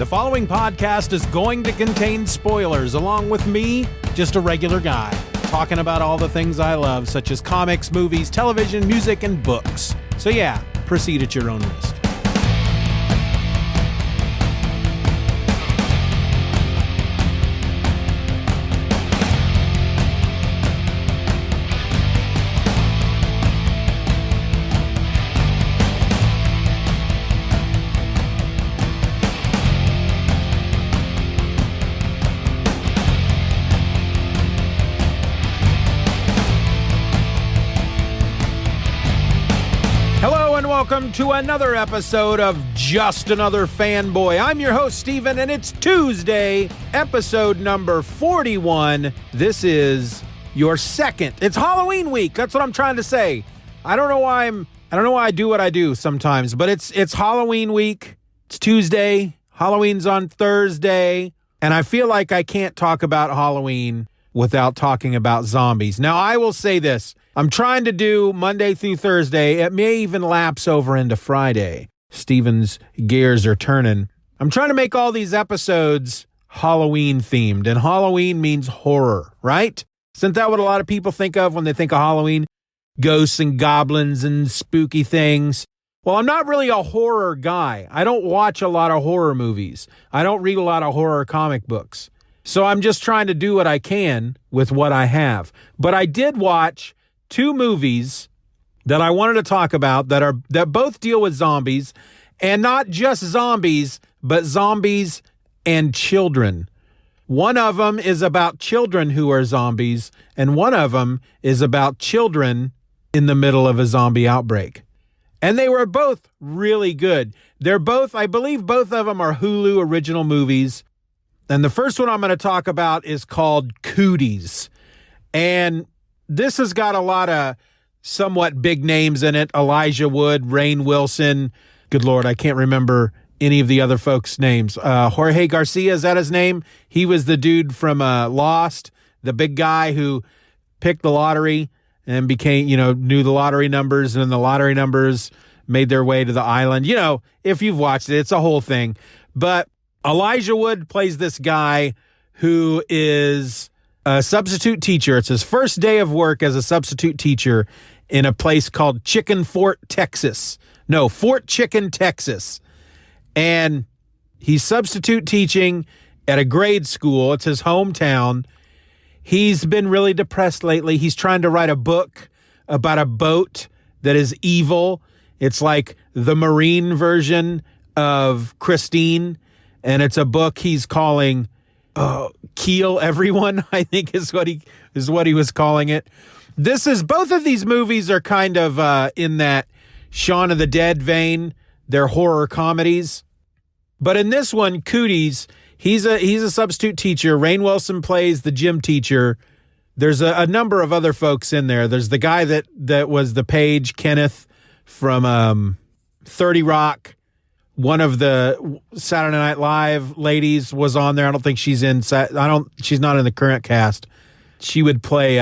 The following podcast is going to contain spoilers, along with me, just a regular guy, talking about all the things I love, such as comics, movies, television, music, and books. So yeah, proceed at your own risk. Welcome to another episode of Just Another Fanboy. I'm your host, Steven, and it's Tuesday, episode number 41. This is your second. It's Halloween week. That's what I'm trying to say. I don't know why I do what I do sometimes, but it's Halloween week. It's Tuesday. Halloween's on Thursday, and I feel like I can't talk about Halloween without talking about zombies. Now, I will say this. I'm trying to do Monday through Thursday. It may even lapse over into Friday. Steven's gears are turning. I'm trying to make all these episodes Halloween themed, and Halloween means horror, right? Isn't that what a lot of people think of when they think of Halloween? Ghosts and goblins and spooky things. Well, I'm not really a horror guy. I don't watch a lot of horror movies. I don't read a lot of horror comic books. So I'm just trying to do what I can with what I have. But I did watch two movies that I wanted to talk about that both deal with zombies, and not just zombies, but zombies and children. One of them is about children who are zombies, and one of them is about children in the middle of a zombie outbreak. And they were both really good. I believe both of them are Hulu original movies. And the first one I'm going to talk about is called Cooties. And this has got a lot of somewhat big names in it. Elijah Wood, Rainn Wilson. Good Lord, I can't remember any of the other folks' names. Jorge Garcia, is that his name? He was the dude from Lost, the big guy who picked the lottery and became, knew the lottery numbers, and then the lottery numbers made their way to the island. If you've watched it, it's a whole thing. But Elijah Wood plays this guy who is a substitute teacher. It's his first day of work as a substitute teacher in a place called Fort Chicken, Texas. And he's substitute teaching at a grade school. It's his hometown. He's been really depressed lately. He's trying to write a book about a boat that is evil. It's like the Marine version of Christine. And it's a book he's calling Kill Everyone, I think is what he was calling it. Both of these movies are kind of in that Shaun of the Dead vein. They're horror comedies. But in this one, Cooties, he's a substitute teacher. Rainn Wilson plays the gym teacher. There's a number of other folks in there. There's the guy that was the page, Kenneth, from 30 Rock. One of the Saturday Night Live ladies was on there. I don't think she's in. She's not in the current cast. She would play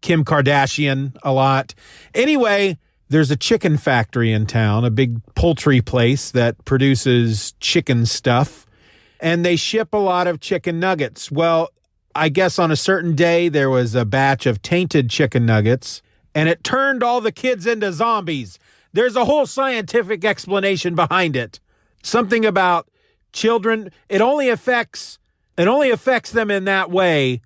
Kim Kardashian a lot. Anyway, there's a chicken factory in town, a big poultry place that produces chicken stuff, and they ship a lot of chicken nuggets. Well, I guess on a certain day there was a batch of tainted chicken nuggets, and it turned all the kids into zombies. There's a whole scientific explanation behind it. Something about children. It only affects them in that way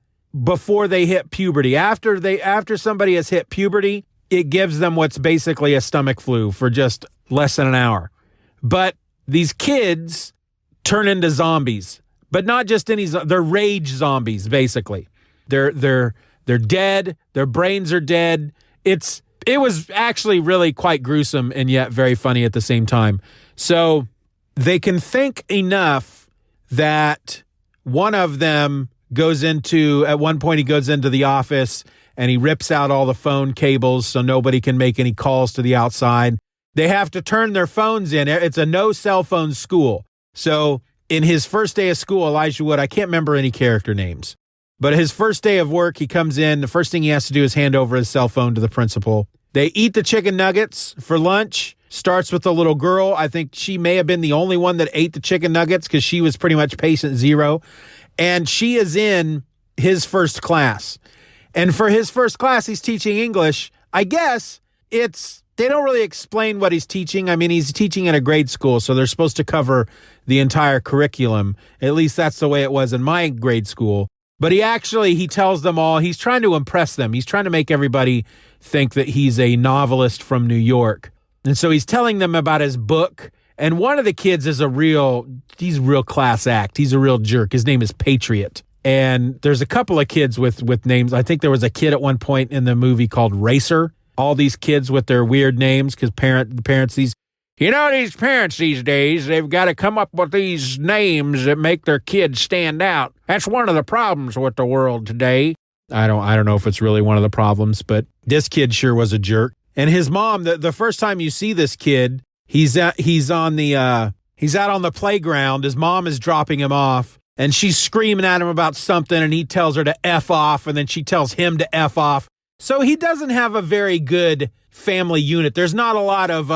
before they hit puberty. After somebody has hit puberty, it gives them what's basically a stomach flu for just less than an hour. But these kids turn into zombies, but not just they're rage zombies, basically. They're dead. Their brains are dead. It was actually really quite gruesome and yet very funny at the same time. So they can think enough that one of them at one point he goes into the office and he rips out all the phone cables so nobody can make any calls to the outside. They have to turn their phones in. It's a no cell phone school. So in his first day of school, Elijah Wood, I can't remember any character names, but his first day of work, he comes in. The first thing he has to do is hand over his cell phone to the principal. They eat the chicken nuggets for lunch. Starts with the little girl. I think she may have been the only one that ate the chicken nuggets because she was pretty much patient zero. And she is in his first class. And for his first class, he's teaching English. I guess they don't really explain what he's teaching. I mean, he's teaching in a grade school, so they're supposed to cover the entire curriculum. At least that's the way it was in my grade school. But he tells them all, he's trying to impress them. He's trying to make everybody think that he's a novelist from New York. And so he's telling them about his book. And one of the kids is he's a real class act. He's a real jerk. His name is Patriot. And there's a couple of kids with names. I think there was a kid at one point in the movie called Racer. All these kids with their weird names because the parents, these parents these days, they've got to come up with these names that make their kids stand out. That's one of the problems with the world today. I don't know if it's really one of the problems, but this kid sure was a jerk. And his mom, the first time you see this kid, he's out on the playground. His mom is dropping him off, and she's screaming at him about something, and he tells her to F off, and then she tells him to F off. So he doesn't have a very good family unit. There's not a lot of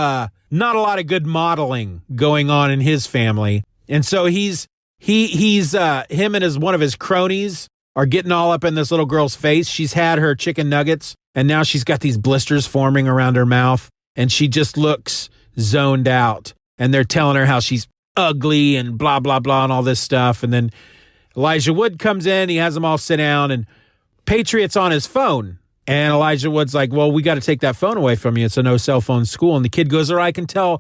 good modeling going on in his family. And so him and one of his cronies are getting all up in this little girl's face. She's had her chicken nuggets, and now she's got these blisters forming around her mouth, and she just looks zoned out. And they're telling her how she's ugly and blah, blah, blah, and all this stuff. And then Elijah Wood comes in. He has them all sit down, and Patriot's on his phone. And Elijah Wood's like, well, we got to take that phone away from you. It's a no cell phone school. And the kid goes, or I can go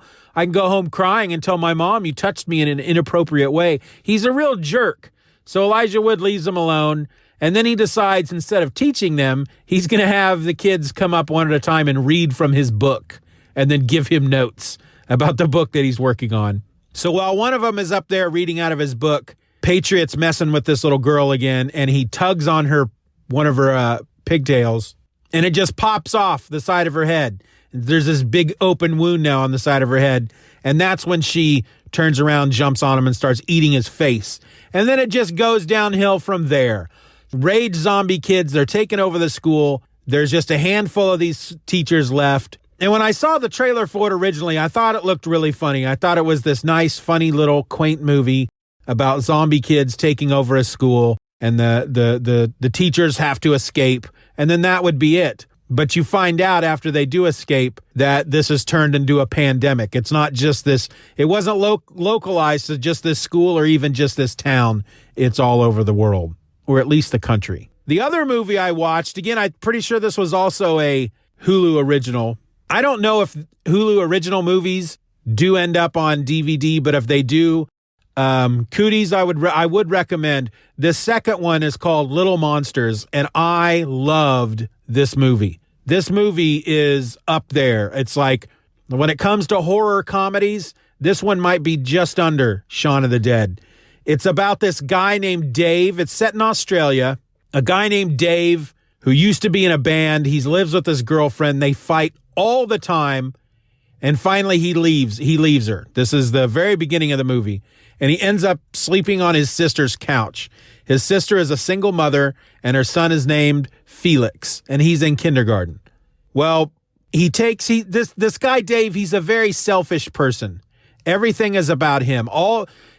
home crying and tell my mom you touched me in an inappropriate way. He's a real jerk. So Elijah Wood leaves them alone. And then he decides, instead of teaching them, he's going to have the kids come up one at a time and read from his book and then give him notes about the book that he's working on. So while one of them is up there reading out of his book, Patriot's messing with this little girl again, and he tugs on one of her pigtails, and it just pops off the side of her head. There's this big open wound now on the side of her head, and that's when she turns around, jumps on him, and starts eating his face. And then it just goes downhill from there. Rage zombie kids, they're taking over the school. There's just a handful of these teachers left. And when I saw the trailer for it originally, I thought it looked really funny. I thought it was this nice, funny little quaint movie about zombie kids taking over a school, and the teachers have to escape, and then that would be it. But you find out after they do escape that this has turned into a pandemic. It's not just this. It wasn't localized to just this school or even just this town. It's all over the world, or at least the country. The other movie I watched, again, I'm pretty sure this was also a Hulu original. I don't know if Hulu original movies do end up on DVD, but if they do, Cooties, I would recommend. The second one is called Little Monsters, and I loved this movie. This movie is up there. It's like, when it comes to horror comedies, this one might be just under Shaun of the Dead. It's about this guy named Dave. It's set in Australia. A guy named Dave who used to be in a band. He lives with his girlfriend. They fight all the time. And finally he leaves her. This is the very beginning of the movie. And he ends up sleeping on his sister's couch. His sister is a single mother, and her son is named Felix, and he's in kindergarten. Well, this guy Dave, he's a very selfish person. Everything is about him.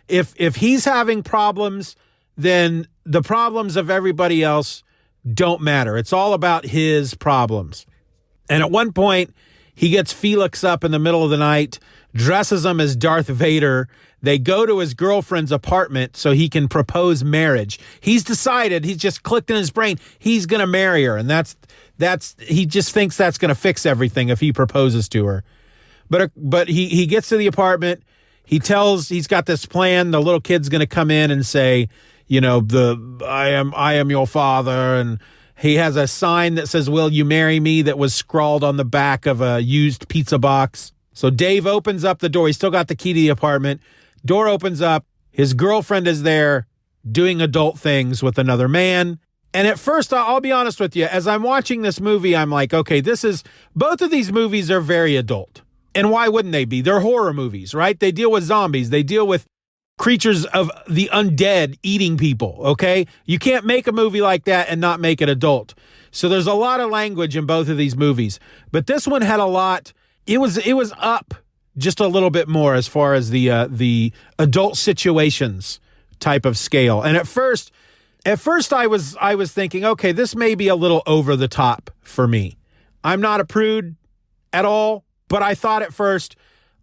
If he's having problems, then the problems of everybody else don't matter. It's all about his problems. And at one point, he gets Felix up in the middle of the night, dresses him as Darth Vader. They go to his girlfriend's apartment so he can propose marriage. He's decided, he's just clicked in his brain, he's going to marry her. And he just thinks that's going to fix everything if he proposes to her. But he gets to the apartment. He's got this plan. The little kid's going to come in and say, I am your father. And he has a sign that says, will you marry me? That was scrawled on the back of a used pizza box. So Dave opens up the door. He's still got the key to the apartment. Door opens up. His girlfriend is there doing adult things with another man. And at first, I'll be honest with you, as I'm watching this movie, I'm like, okay, both of these movies are very adult. And why wouldn't they be? They're horror movies, right? They deal with zombies. They deal with creatures of the undead eating people, okay? You can't make a movie like that and not make it adult. So there's a lot of language in both of these movies. But this one had a lot. It was up just a little bit more as far as the adult situations type of scale. And at first I was thinking, okay, this may be a little over the top for me. I'm not a prude at all, but I thought at first,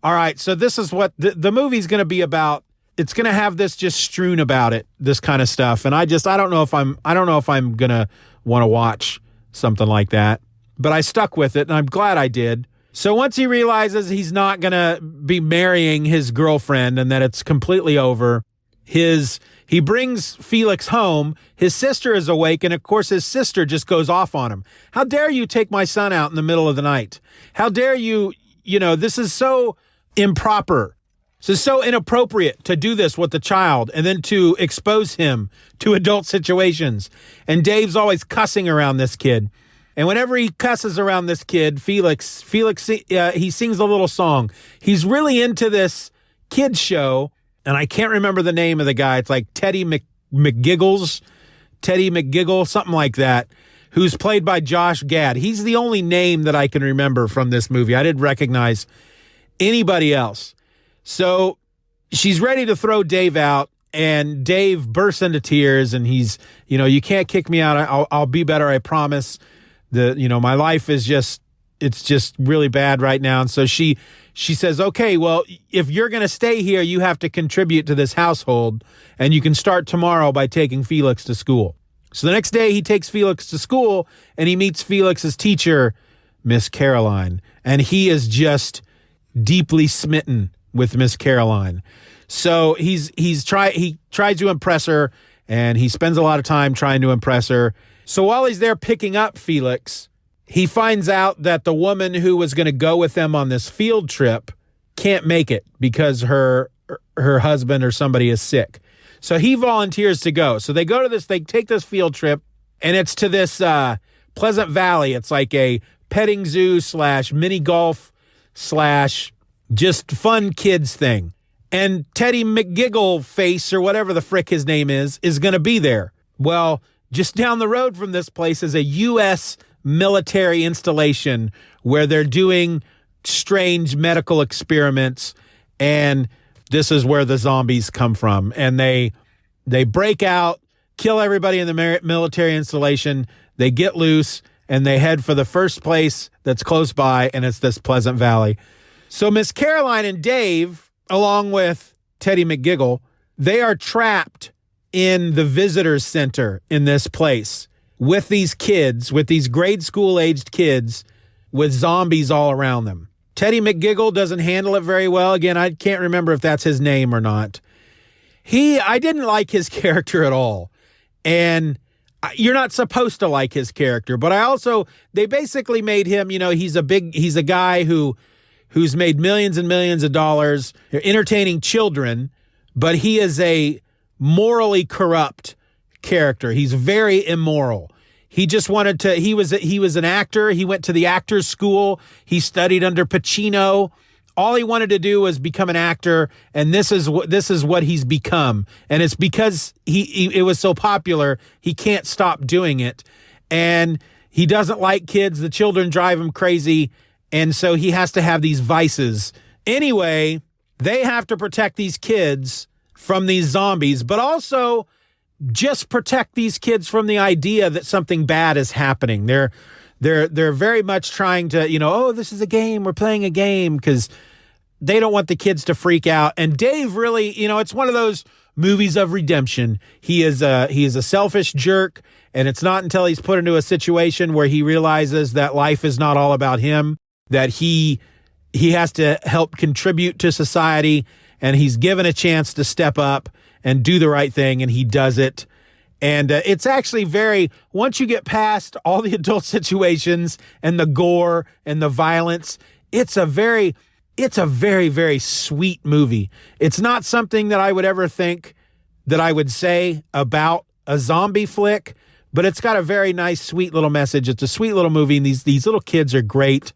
all right, so this is what the movie's going to be about. It's going to have this just strewn about it, this kind of stuff. And I don't know if I'm going to want to watch something like that, but I stuck with it and I'm glad I did. So once he realizes he's not going to be marrying his girlfriend and that it's completely over, he brings Felix home. His sister is awake, and of course his sister just goes off on him. How dare you take my son out in the middle of the night? How dare you, this is so improper. This is so inappropriate to do this with the child and then to expose him to adult situations. And Dave's always cussing around this kid. And whenever he cusses around this kid, Felix, he sings a little song. He's really into this kid's show, and I can't remember the name of the guy. It's like Teddy McGiggle, something like that, who's played by Josh Gad. He's the only name that I can remember from this movie. I didn't recognize anybody else. So she's ready to throw Dave out, and Dave bursts into tears, and he's, you can't kick me out. I'll be better, I promise. My life is it's just really bad right now. And so she says, okay, well, if you're going to stay here, you have to contribute to this household, and you can start tomorrow by taking Felix to school. So the next day he takes Felix to school, and he meets Felix's teacher, Miss Caroline, and he is just deeply smitten with Miss Caroline. So he tries to impress her, and he spends a lot of time trying to impress her. So while he's there picking up Felix, he finds out that the woman who was going to go with them on this field trip can't make it because her husband or somebody is sick. So he volunteers to go. So they take this field trip, and it's to this Pleasant Valley. It's like a petting zoo / mini golf / just fun kids thing. And Teddy McGiggle face, or whatever the frick his name is going to be there. Well, just down the road from this place is a U.S. military installation where they're doing strange medical experiments, and this is where the zombies come from. And they break out, kill everybody in the military installation, they get loose, and they head for the first place that's close by, and it's this Pleasant Valley. So Miss Caroline and Dave, along with Teddy McGiggle, they are trapped in the visitors center in this place with these kids, with these grade school aged kids with zombies all around them. Teddy McGiggle doesn't handle it very well. Again, I can't remember if that's his name or not. I didn't like his character at all. And you're not supposed to like his character, but they basically made him, he's a guy who's made millions and millions of dollars entertaining children, but he is a morally corrupt character. He's very immoral. He just wanted to, he was an actor. He went to the actor's school. He studied under Pacino. All he wanted to do was become an actor, and this is what he's become. And it's because it was so popular, he can't stop doing it. And he doesn't like kids. The children drive him crazy, and so he has to have these vices. Anyway, they have to protect these kids from these zombies, but also just protect these kids from the idea that something bad is happening. They're very much trying to, this is a game, we're playing a game, because they don't want the kids to freak out. And Dave really, it's one of those movies of redemption. He is a selfish jerk, and it's not until he's put into a situation where he realizes that life is not all about him, that he has to help contribute to society, and he's given a chance to step up and do the right thing, and he does it. And it's actually once you get past all the adult situations and the gore and the violence, it's a very, very sweet movie. It's not something that I would ever think that I would say about a zombie flick, but it's got a very nice, sweet little message. It's a sweet little movie, and these little kids are great.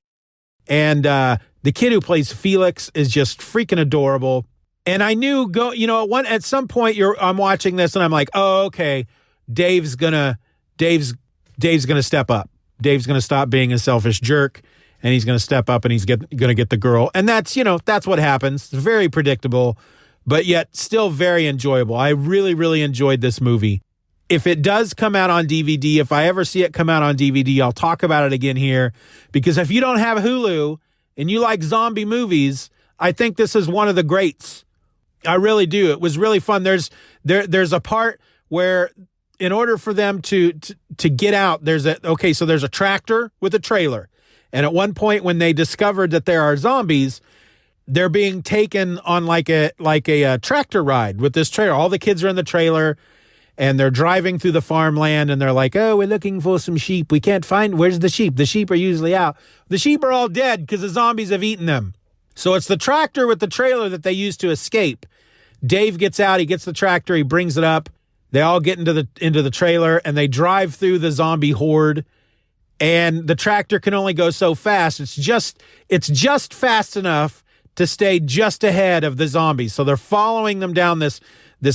And the kid who plays Felix is just freaking adorable. And I knew at some point I'm watching this and I'm like, oh, okay, Dave's gonna step up. Dave's gonna stop being a selfish jerk, and he's going to step up and he's going to get the girl. And that's what happens. It's very predictable, but yet still very enjoyable. I really, really enjoyed this movie. If it does come out on DVD, if I ever see it come out on DVD, I'll talk about it again here, because if you don't have Hulu and you like zombie movies, I think this is one of the greats. I really do. It was really fun. There's a part where in order for them to get out, there's a tractor with a trailer. And at one point when they discovered that there are zombies, they're being taken on like a tractor ride with this trailer. All the kids are in the trailer and they're driving through the farmland and they're like, oh, we're looking for some sheep. We can't find, where's the sheep? The sheep are usually out. The sheep are all dead because the zombies have eaten them. So it's the tractor with the trailer that they use to escape. Dave gets out, he gets the tractor, he brings it up. They all get into the trailer and they drive through the zombie horde. And the tractor can only go so fast. It's just fast enough to stay just ahead of the zombies. So they're following them down this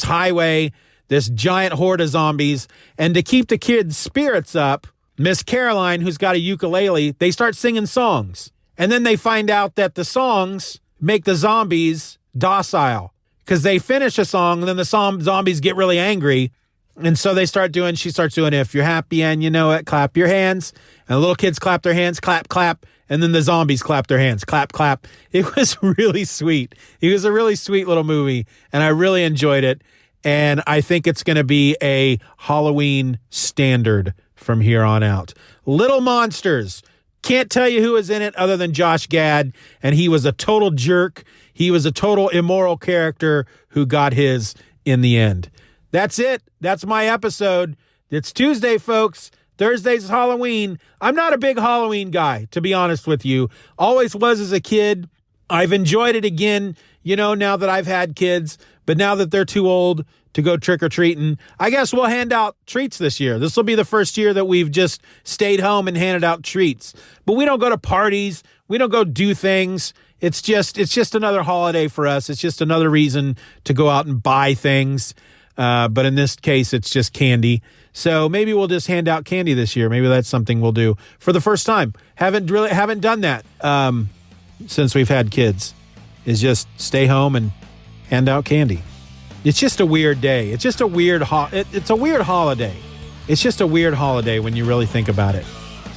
highway, this giant horde of zombies. And to keep the kids' spirits up, Miss Caroline, who's got a ukulele, they start singing songs. And then they find out that the songs make the zombies docile, because they finish a song and then the zombies get really angry. And so she starts doing, if you're happy and you know it, clap your hands. And the little kids clap their hands, clap, clap. And then the zombies clap their hands, clap, clap. It was really sweet. It was a really sweet little movie, and I really enjoyed it. And I think it's going to be a Halloween standard from here on out. Little Monsters. Can't tell you who was in it other than Josh Gad, and he was a total jerk. He was a total immoral character who got his in the end. That's it. That's my episode. It's Tuesday, folks. Thursday's Halloween. I'm not a big Halloween guy, to be honest with you. Always was as a kid. I've enjoyed it again, now that I've had kids. But now that they're too old to go trick-or-treating, I guess we'll hand out treats this year. This will be the first year that we've just stayed home and handed out treats. But we don't go to parties. We don't go do things. It's just another holiday for us. It's just another reason to go out and buy things. But in this case, it's just candy. So maybe we'll just hand out candy this year. Maybe that's something we'll do for the first time. Haven't done that since we've had kids, is just stay home and hand out candy. It's just a weird day. It's just a weird it's a weird holiday. It's just a weird holiday when you really think about it.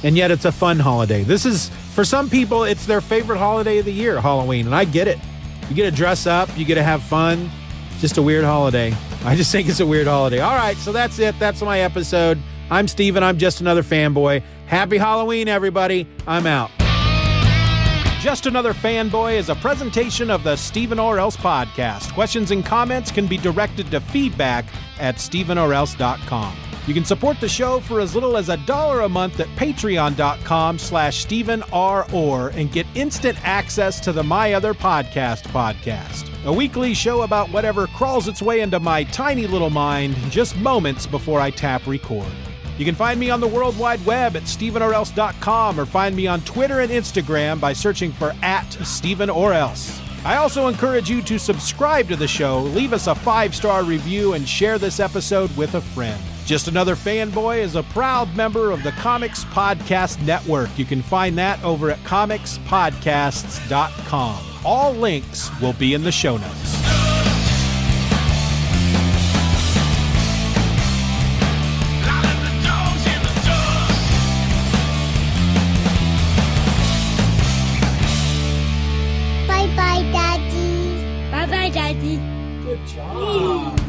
And yet it's a fun holiday. This is, for some people, it's their favorite holiday of the year, Halloween. And I get it. You get to dress up. You get to have fun. Just a weird holiday. I just think it's a weird holiday. All right, so that's it. That's my episode. I'm Steven. I'm just another fanboy. Happy Halloween, everybody. I'm out. Just Another Fanboy is a presentation of the Steven or Else podcast. Questions and comments can be directed to feedback@stevenorelse.com. You can support the show for as little as $1 a month at patreon.com/StevenRor and get instant access to the My Other podcast, a weekly show about whatever crawls its way into my tiny little mind just moments before I tap record. You can find me on the World Wide Web at stevenorelse.com or find me on Twitter and Instagram by searching for @StevenOrElse. I also encourage you to subscribe to the show, leave us a 5-star review, and share this episode with a friend. Just Another Fanboy is a proud member of the Comics Podcast Network. You can find that over at comicspodcasts.com. All links will be in the show notes. Bye-bye, Daddy. Bye-bye, Daddy. Good job.